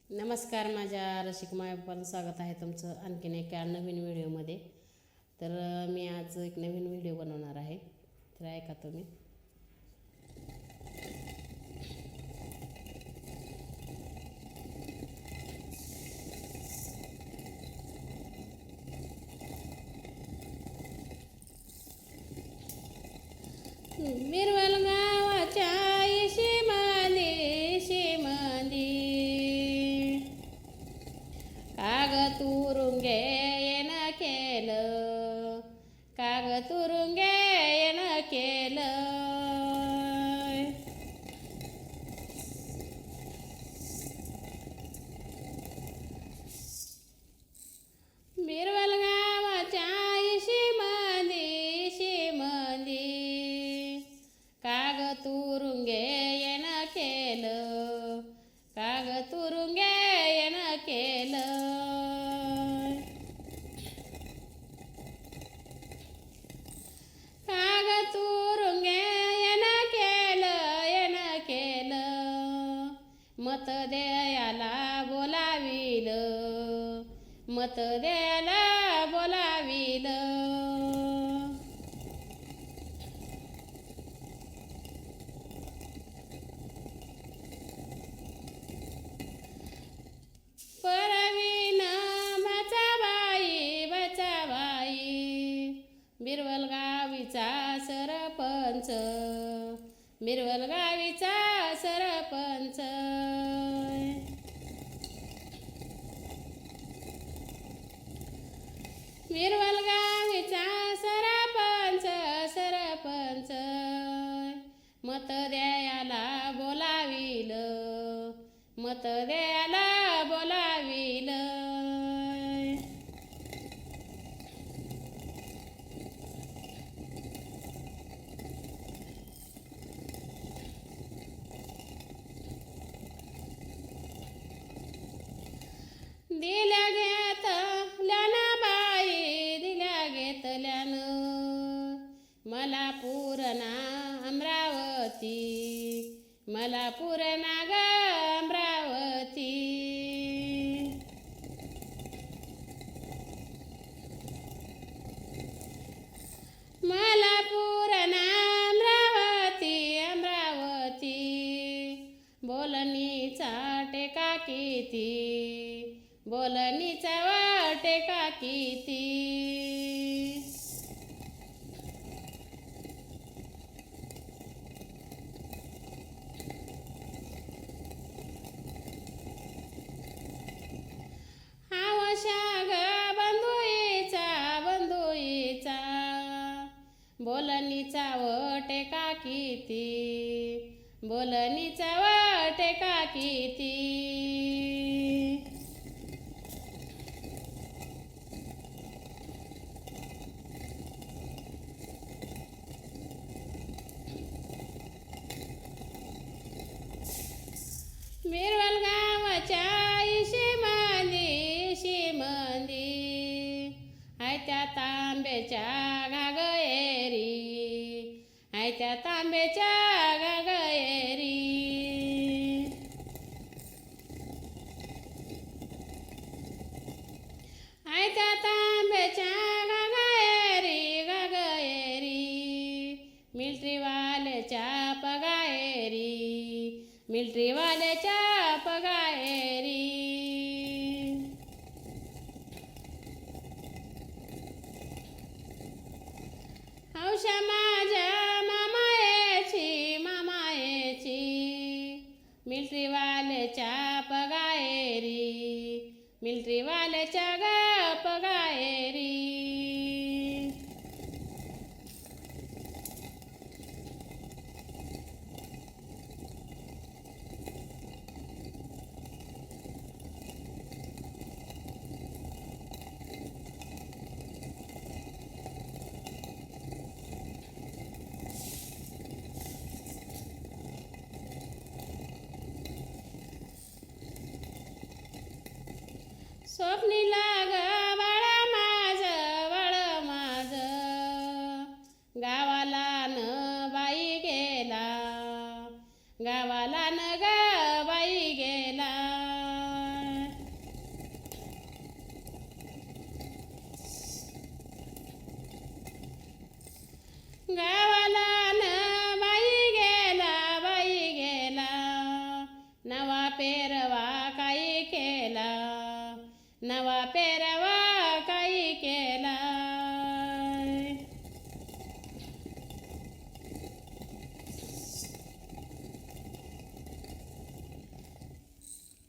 नमस्कार, माझ्या रसिक मायबापांचं स्वागत आहे तुमचं आणखीन एका नवीन व्हिडिओमध्ये. तर मी आज एक नवीन व्हिडिओ बनवणार आहे, तर ऐका तुम्ही. मिरवल गावाच्या काग तुरुंगे येन केलं, काग तुरुंगे येन केलं. मिरवल गावाच्या शिमंदी काग तुरुंगे येन केलं, काग तुरुंगे येन केलं. काग तुरुंगे येन केलं, मत द्यायला बोलाविलं, मत द्यायला बोलाविलं. परवीन बचाबाई बचाबाई, बिरवल गावीचा सरपंच, बिरवल गावीचा सरपंच. बिरवल गावीचा सरपंच, सरपंच, मत द्यायला बोलाविलं, मत द्यायला बोलाविलं. दिल्या घेतल्यानं बाई, दिल्या घेतल्यानं, मला पुरणा अमरावती, मला पुरणा ग अमरावती. मला पुरणा अमरावती, अमरावती, बोलणीचा टेका किती, बोलणीचा टेका किती. हावशा ग बंधुईचा, बंधुईचा, बोलणीचा टेका किती, बोलणीचा टेका किती. बिरवल गावाच्या शिमंदी, आहे त्या तांब्याच्या घागयेरी, आहे त्या तांब्याच्या घागयेरी. आहे त्या तांब्याच्या घागयेरी, घागयेरी, मिलिटरीवाल्याच्या पगायेरी, मिलिटरीवाल्याच्या पगायेरी. हौशा माझ्या मामायेची, मामायेची, मिलिटरीवाल्याच्या पगायेरी, मिलिटरीवाल्याच्या ग पगायेरी. स्वप्नीला ग बाळा माझं, बाळ माझं, गावाला न बाई गेला, गावाला न ग बाई गेला. नवा पेरवा काही केला, नवा पेरवा काही केला.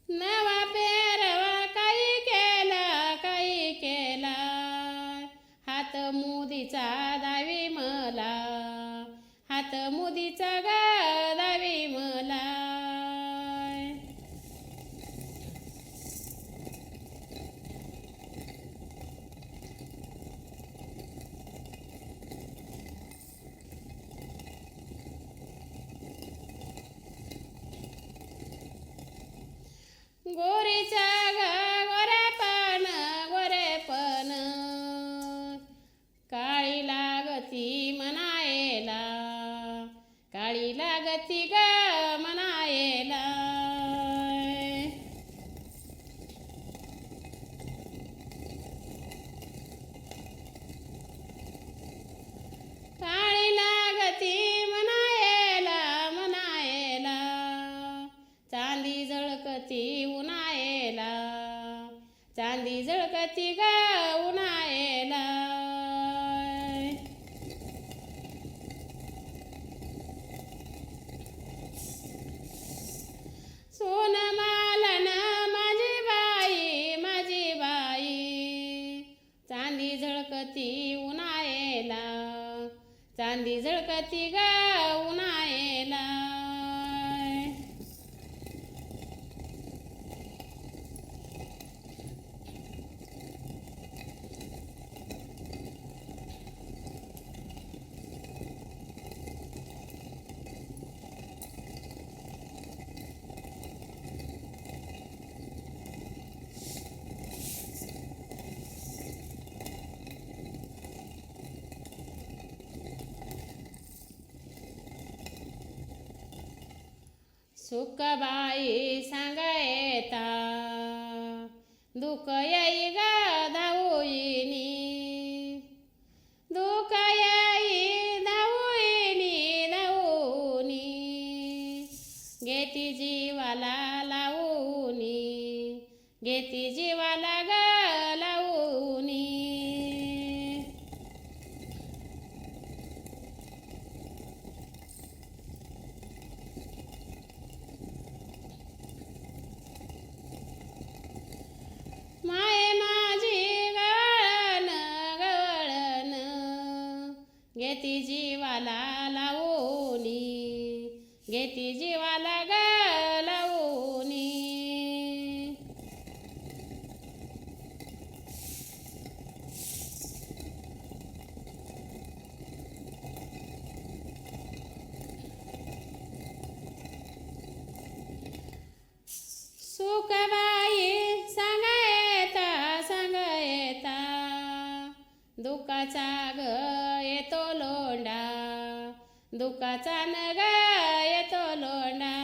नवा पेरवा काही केला, काही केला. हात मुदीचा दावी मला, हात मुदीचा ग दावी मला. गोरीचा ग गोरेपण, गोरेपण. काळी लागती म्हणायला, काळी लागती ग म्हणायला. काळी लागती म्हणायला, म्हणायला. चांदी झळकती उन्हायला, चांदी झळकती ग उन्हायला. सोन मालन माझी बाई, माझी बाई. चांदी झळकती उन्हायला, चांदी झळकती ग उन्हायला. सुखबाई सांगायता, दुःख येई ग धावूइनी, दुःख येई धावूइनी, धावूनी. घेती जीवाला लावूनी, घेती जीवाला ग लावूनी. माये माझी गवळण, गवळण. घेती जीवाला लावूनी, घेती जीवाला ग लावूनी. सुखबाई सांगायता, सांगायता. दुःखाचा ग येतो लोंढा, दुःखाचा न ग येतो लोंढा.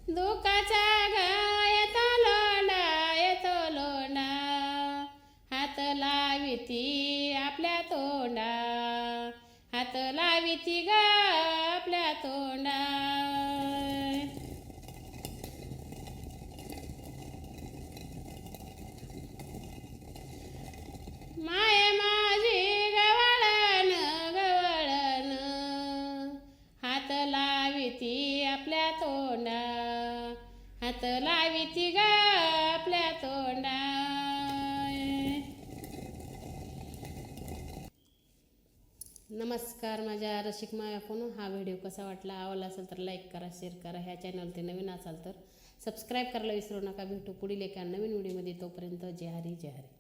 दुःखाचा ग येतो लोंढा, येतो लोंढा. हात लाविती आपल्या तोंडा, हात लाविती ग आपल्या तोंडा. माये माझी गवळण, गवळण. हात लाविती आपल्या तोंडा, हात लाविती ग आपल्या तोंडा. नमस्कार माझ्या रसिक मायाफोन. हा व्हिडिओ कसा वाटला, आवडला असेल तर लाईक करा, शेअर करा. ह्या चॅनलवरती नवीन असाल तर सबस्क्राईब करायला विसरू नका. भेटू पुढील एका नवीन व्हिडिओमध्ये. तोपर्यंत जय हरी, जय हरी.